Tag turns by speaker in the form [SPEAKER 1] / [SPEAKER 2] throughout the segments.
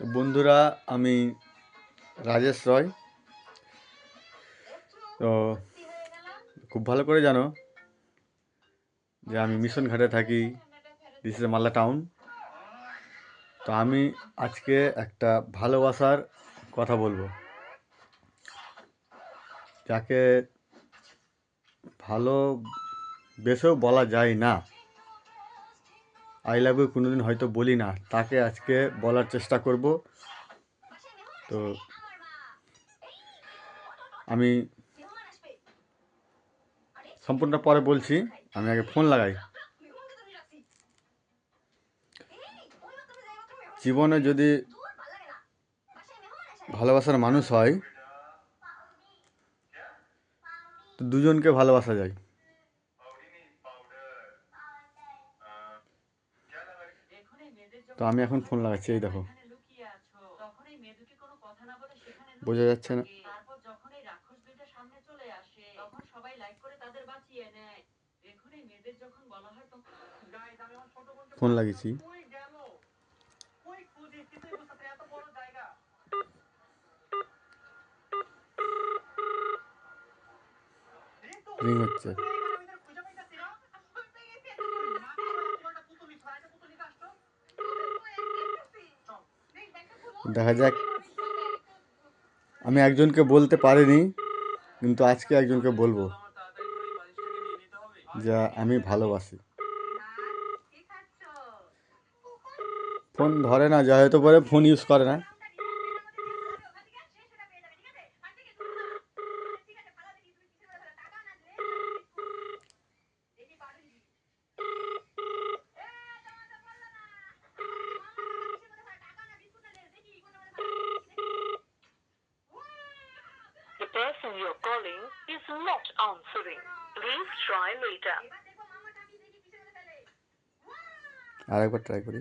[SPEAKER 1] বন্ধুরা, আমি রাজেশ রয়। তো খুব ভালো করে জানো যে আমি মিশন ঘাটে থাকি। This is Malda town. তো আমি আজকে একটা ভালোবাসার কথা বলবো, যাকে ভালোবেসেও বলা যায় না, আই লাভ ইউ কোনোদিন হয়তো বলি না, তাকে আজকে বলার চেষ্টা করব। তো আমি সম্পূর্ণ পরে বলছি, আমি আগে ফোন লাগাই। জীবনে যদি ভালোবাসার মানুষ হয় তো দুজনকে ভালোবাসা যায়। তো আমি এখন ফোন লাগাচ্ছি, এই দেখো, বোঝা যাচ্ছে না? ফোন লাগিয়েছি, রিং হচ্ছে। দেখা যাক। আমি একজনকে বলতে পারিনি, কিন্তু আজকে একজনকে বলবো যা আমি ভালোবাসি। ফোন ধরে না, যা হয়তো করে ফোন ইউজ করে না।
[SPEAKER 2] The person you're calling is not answering. Please try later.
[SPEAKER 1] আরেকবার ট্রাই করি।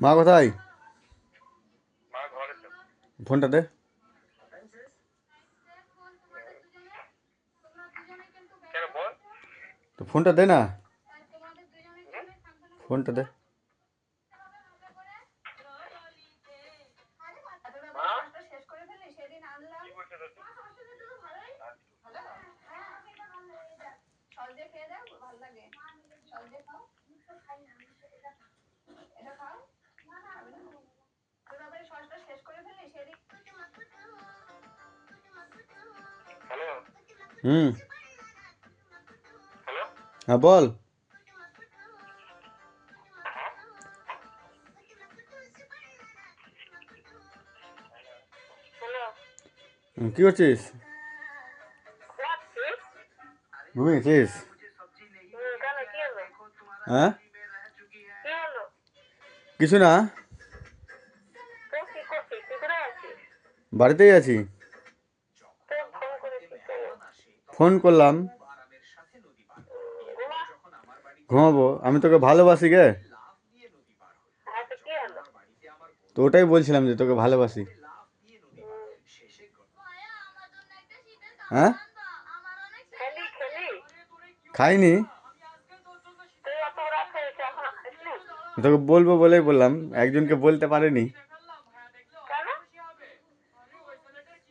[SPEAKER 1] মা কোথায়? ফোনটা দে, তো ফোনটা দে না, ফোনটা দে। হুম, হ্যাঁ বল। কি করছিস? ঘুমিয়েছিস? হ্যাঁ, কিছু না, বাড়িতেই আছি। ফোন করলাম, ঘুমাবো। আমি তোকে ভালোবাসি গে, তো ওটাই বলছিলাম যে তোকে ভালোবাসি। হ্যাঁ, খাইনি, তোকে বলবো বলেই বললাম, একজনকে বলতে পারিনি,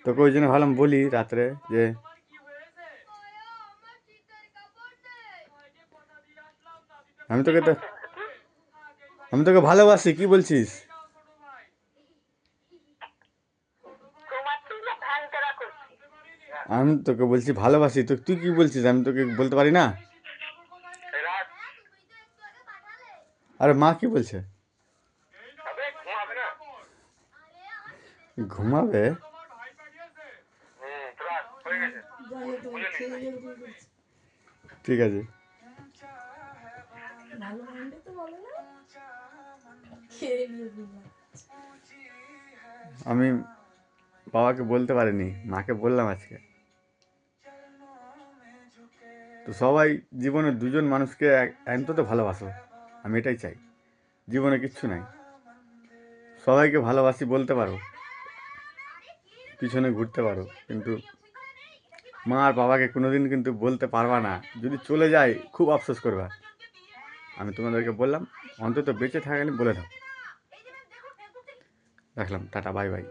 [SPEAKER 1] তোকে ওই জন্য ভাবলাম বলি রাত্রে যে আমি তোকে ভালোবাসি। কি বলছিস? আমি তোকে বলছি ভালোবাসি, তো তুই কি বলছিস? আমি তোকে বলতে পারি না? আরে মা কি বলছে? ঘুমাবে? ঠিক আছে। আমি বাবাকে বলতে পারিনি, মাকে বললাম আজকে। তো সবাই জীবনে দুজন মানুষকে অন্তত ভালোবাসো, আমি এটাই চাই। জীবনে কিচ্ছু নাই, সবাইকে ভালোবাসি বলতে পারো, পিছনে ঘুরতে পারো, কিন্তু মা আর বাবাকে কোনোদিন কিন্তু বলতে পারবা না। যদি চলে যায় খুব আফসোস করবা। আমি তোমাদেরকে বললাম, অন্তত বেঁচে থাকালে বলে দাও। রাখলাম, টাটা, বাই বাই।